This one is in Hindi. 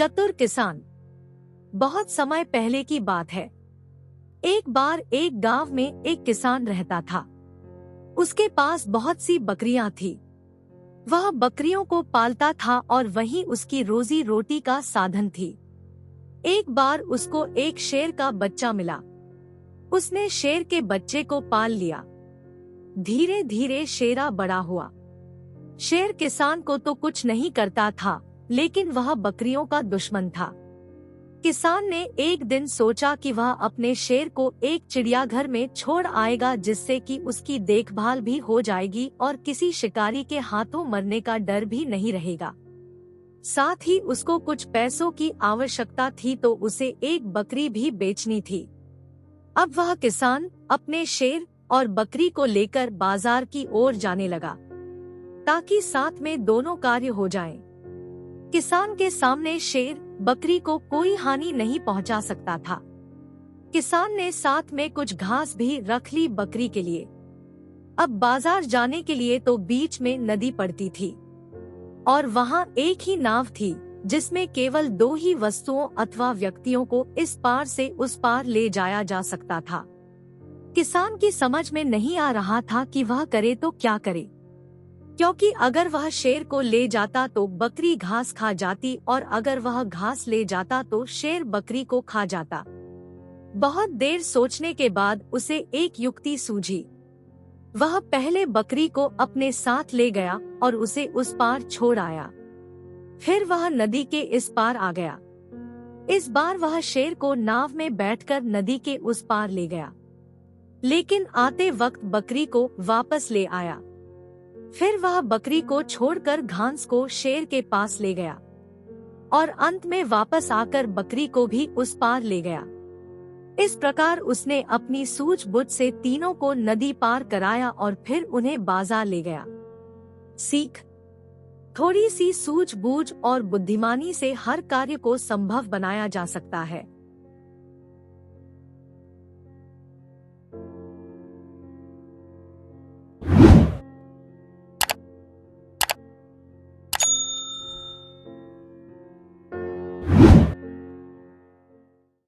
चतुर किसान। बहुत समय पहले की बात है। एक बार एक गांव में एक किसान रहता था। उसके पास बहुत सी बकरियां थी। वह बकरियों को पालता था और वही उसकी रोजी रोटी का साधन थी। एक बार उसको एक शेर का बच्चा मिला। उसने शेर के बच्चे को पाल लिया। धीरे धीरे शेरा बड़ा हुआ। शेर किसान को तो कुछ नहीं करता था, लेकिन वह बकरियों का दुश्मन था। किसान ने एक दिन सोचा कि वह अपने शेर को एक चिड़ियाघर में छोड़ आएगा, जिससे कि उसकी देखभाल भी हो जाएगी और किसी शिकारी के हाथों मरने का डर भी नहीं रहेगा। साथ ही उसको कुछ पैसों की आवश्यकता थी, तो उसे एक बकरी भी बेचनी थी। अब वह किसान अपने शेर और बकरी को लेकर बाजार की ओर जाने लगा, ताकि साथ में दोनों कार्य हो जाएं। किसान के सामने शेर बकरी को कोई हानि नहीं पहुंचा सकता था। किसान ने साथ में कुछ घास भी रख ली बकरी के लिए। अब बाजार जाने के लिए तो बीच में नदी पड़ती थी और वहां एक ही नाव थी, जिसमें केवल 2 ही वस्तुओं अथवा व्यक्तियों को इस पार से उस पार ले जाया जा सकता था। किसान की समझ में नहीं आ रहा था कि वह करे तो क्या करे, क्योंकि अगर वह शेर को ले जाता तो बकरी घास खा जाती और अगर वह घास ले जाता तो शेर बकरी को खा जाता। बहुत देर सोचने के बाद उसे एक युक्ति सूझी। वह पहले बकरी को अपने साथ ले गया और उसे उस पार छोड़ आया। फिर वह नदी के इस पार आ गया। इस बार वह शेर को नाव में बैठकर नदी के उस पार ले गया, लेकिन आते वक्त बकरी को वापस ले आया। फिर वह बकरी को छोड़कर घास को शेर के पास ले गया और अंत में वापस आकर बकरी को भी उस पार ले गया। इस प्रकार उसने अपनी सूझबूझ से तीनों को नदी पार कराया और फिर उन्हें बाजार ले गया। सीख: थोड़ी सी सूझबूझ और बुद्धिमानी से हर कार्य को संभव बनाया जा सकता है।